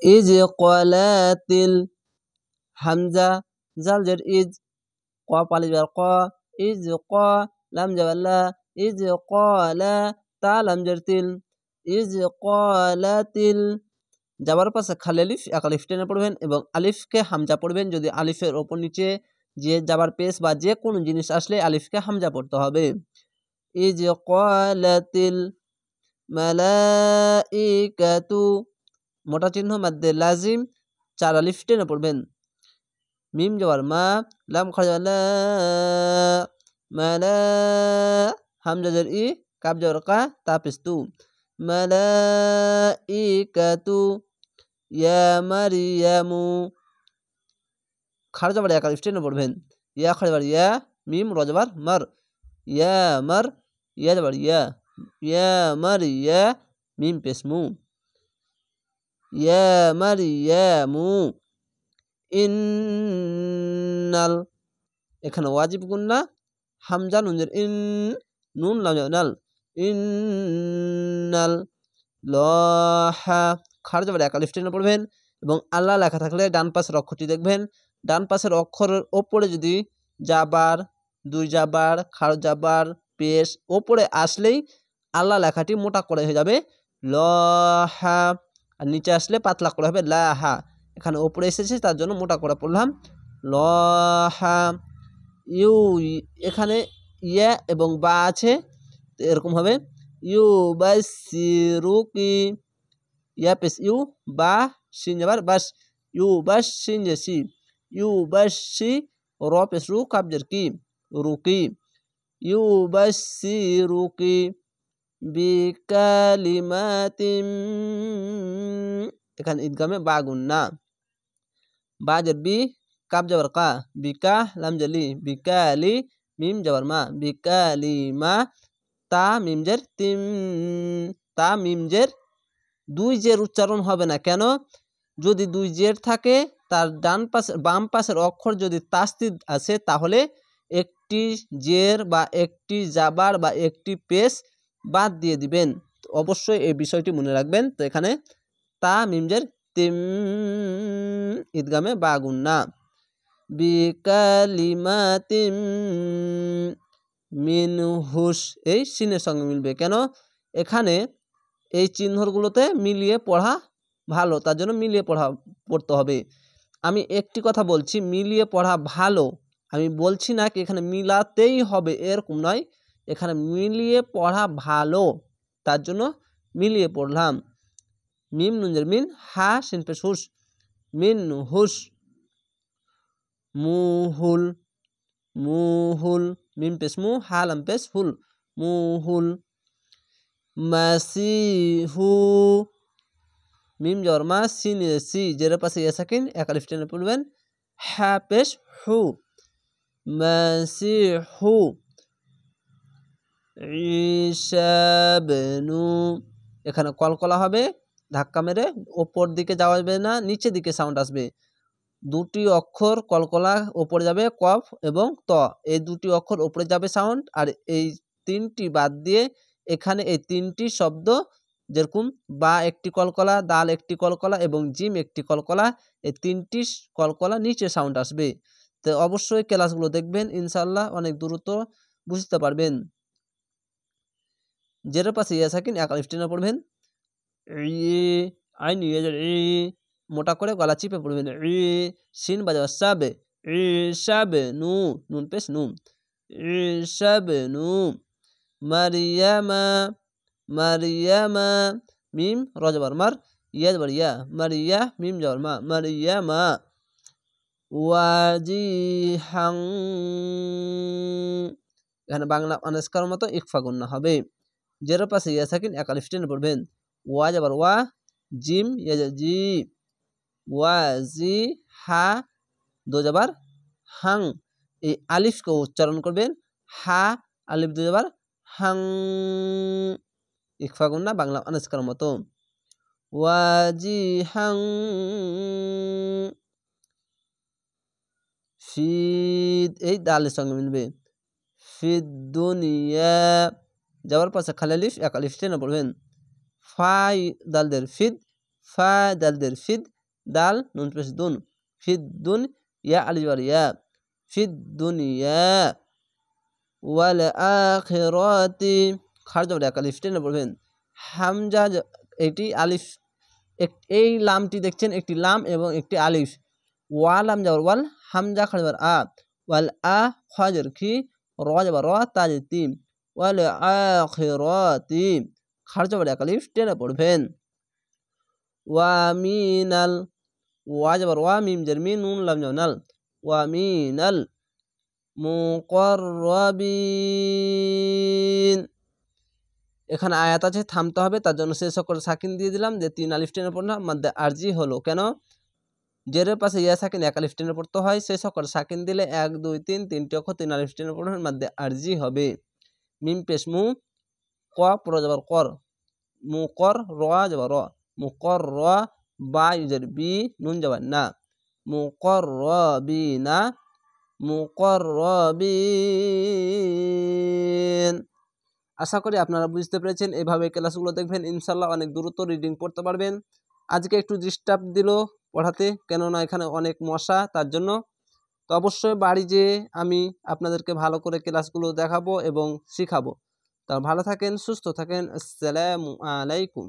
Is কলাতিল Hamza জাল জের is ক পালি বার ক ইজ ক লাম জাবার লা ইজ কলা তা লাম জের তিল ইজ কলাতিল যাবার পাশে খালি আলিফ এক আলিফ টেনে পড়বেন এবং আলিফকে হামজা পড়বেন। যদি আলিফের ওপর নিচে যে যাবার পেশ বা যে কোনো জিনিস আসলে আলিফকে হামজা পড়তে হবে। ইজ ক্বালাতিল মালাইকাতু মোটা চিহ্ন মাদ্দে লাজিম 4 আলিফ টেনে পড়বেন। মিম জবর মা লাম খাজা লা মালা হামজা জের ই কাব জবর কা তা পেশ তু মালাইকাতু ইয়া মারিয়ামু খার জবর এক আলিফ টেনে পড়বেন। ইয়া খার জবর ইয়া মিম র জবর মার ইয়া মার ইয়া জবর ইয়া মার ইয়া মিম পেশ মু ইয়া মারিয়ামু ইন্নাল এখানে ওয়াজিব গুন্না হামজা নুন জের ইন নুন লাম জবর নাল ইন্নাল লহা খার জবর এক আলিফ টেনে পড়বেন এবং আল্লাহ লেখা থাকলে ডান পাশের অক্ষরটি দেখবেন। ডান পাশের অক্ষরের ওপরে যদি জাবার দুই জাবার খার জাবার পেশ ওপরে আসলেই আল্লাহ লেখাটি মোটা করে হয়ে যাবে লহা আর নিচে আসলে পাতলা করে হবে লাহা। এখানে ওপরে এসেছে তার জন্য মোটা করে পড়লাম লহা। ইউ এখানে ইয়া এবং বা আছে এরকম হবে ইউ বাসিরুকি ইয়া পেশ ইউ বা সিন যাবার বাস ইউ বাস সিন যে সি ইউ বাস সি র পেশ রু কাবজের কি রুকি ইউ বাসিরুকি বিকালিমাতিম এখানে ঈদগামে বা গুন্না বা জের বি কাব জবর কা বিকা লাম জলি বিকালি মিম জবর মা বিকালিমা তা মিম জের তিম তা মিম জের দুই জের উচ্চারণ হবে না কেন? যদি দুই জের থাকে তার ডান পাশে বাম পাশের অক্ষর যদি তাসদিদ আছে তাহলে একটি জের বা একটি জাবার বা একটি পেশ বাদ দিয়ে দিবেন। অবশ্যই এই বিষয়টি মনে রাখবেন। তো এখানে তা মিম জের তিম ঈদগামে বা গুন্না বিকালিমাতিম মিনহুস এই সিনের সঙ্গে মিলবে কেন? এখানে এই চিহ্নগুলোতে মিলিয়ে পড়া ভালো, তার জন্য মিলিয়ে পড়তে হবে। আমি একটি কথা বলছি মিলিয়ে পড়া ভালো, আমি বলছি না কি এখানে মিলাতেই হবে এরকম নয়, এখানে মিলিয়ে পড়া ভালো তার জন্য মিলিয়ে পড়লাম। মিম নুনজের মিন হা সিন পেশ হুস মিন হুস মুহুল মুহুল মিম পেশ মু হা লাম পেশ হুল মুহুল মাসিহু মিম জবর মা সিন সি জের পাশে ইয়া সাকিন এক আলিফ টেনে পড়বেন হা পেশ হু মাসিহু ঈসা ইবনু এখানে কলকলা হবে ধাক্কা মেরে ওপর দিকে যাবে না নিচের দিকে সাউন্ড আসবে। দুটি অক্ষর কলকলা ওপরে যাবে কফ এবং ত এই দুটি অক্ষর ওপরে যাবে সাউন্ড আর এই তিনটি বাদ দিয়ে এখানে এই তিনটি শব্দ যেরকম বা একটি কলকলা দাল একটি কলকলা এবং জিম একটি কলকলা এই তিনটি কলকলা নিচে সাউন্ড আসবে। তো অবশ্যই ক্লাসগুলো দেখবেন ইনশাল্লাহ অনেক দ্রুত বুঝতে পারবেন। জের পাশে ইয়া সাকিন এক আলিফ টেনে পড়বেন আইন মোটা করে গলা চিপে পড়বেন সিন বাজাবার সাবে সাবে নু নুন পেশ নু সাবে নু মারিয়ামা মারিয়ামা মিম রজবার মার ইয়া জবর ইয়া মারিয়া মিম জবর মা মারিয়ামা ওয়াজিহাং এখানে বাংলা অনাস্কার মতো ইকফা গুন্না হবে। জের পাশে ইয়া সাকিন এক আলিফ টেনে পড়বেন ওয়া জবর ওয়া জিম ইয়া জি ওয়াজি হা দো জবর হাং এই আলিফকে উচ্চারণ করবেন হা আলিফ দো জবর হাং ইকফা গুন্না বাংলা অনাস্কার মতো ওয়াজি হাং ফিদ এই দালের সঙ্গে মিলবে ফিদ দুনিয়া যাওয়ার পাশে খালি আলিফ এক আলিফ টেনে পড়বেন ফাই দালদের ফিদ ফা দাল দের ফিদ দাল নুন পেশ দুন ফিদ দুন ইয়া আলিফ বার ইয়া ফিদ দুনিয়া ওয়াল আখিরাতি খার জবর এক আলিফ টেনে পড়বেন হামজা এটি আলিফ এই লামটি দেখছেন একটি লাম এবং একটি আলিফ ওয়া লাম জবর ওয়াল হামজা খার জবর আ ওয়াল আ খা জবর খি র জবর র তা জবর তিম ওয়াল আখিরাতি খার জবর এক আলিফ টেনে পড়বেন ওয়া মিনাল ওয়া জবর ওয়া মিম জের মি নুন লাম জবর নাল ওয়া মিনাল মুকাররাবিন এখানে আয়াত আছে থামতে হবে তার জন্য শেষ অক্ষরে সাকিন দিয়ে দিলাম যে 3 আলিফ টেনে পড়না মধ্যে আরজি হলো কেন জেরের পাশে ইয়া সাকিন 1 আলিফ টেনে পড়তে হয় শেষ অক্ষরে সাকিন দিলে 1 2 3 তিনটি অক্ষর 3 আলিফ টেনে পড়বেন মধ্যে আরজি হবে মিম পেশ মু ক পুরো জবর কর মুকর র জবর র মুকর র বা ইউজার বি নুন জবর না মুকররাবিনা মুকররাবিন আশা করি আপনারা বুঝতে পেরেছেন এভাবে ক্লাসগুলো দেখবেন ইনশাল্লাহ অনেক দ্রুত রিডিং পড়তে পারবেন আজকে একটু ডিস্টার্ব দিল পড়াতে কেননা এখানে অনেক মশা তার জন্য তো অবশ্যই বাড়ি যেয়ে আমি আপনাদেরকে ভালো করে ক্লাসগুলো দেখাবো এবং শিখাবো তা ভালো থাকেন সুস্থ থাকেন আসসালামু আলাইকুম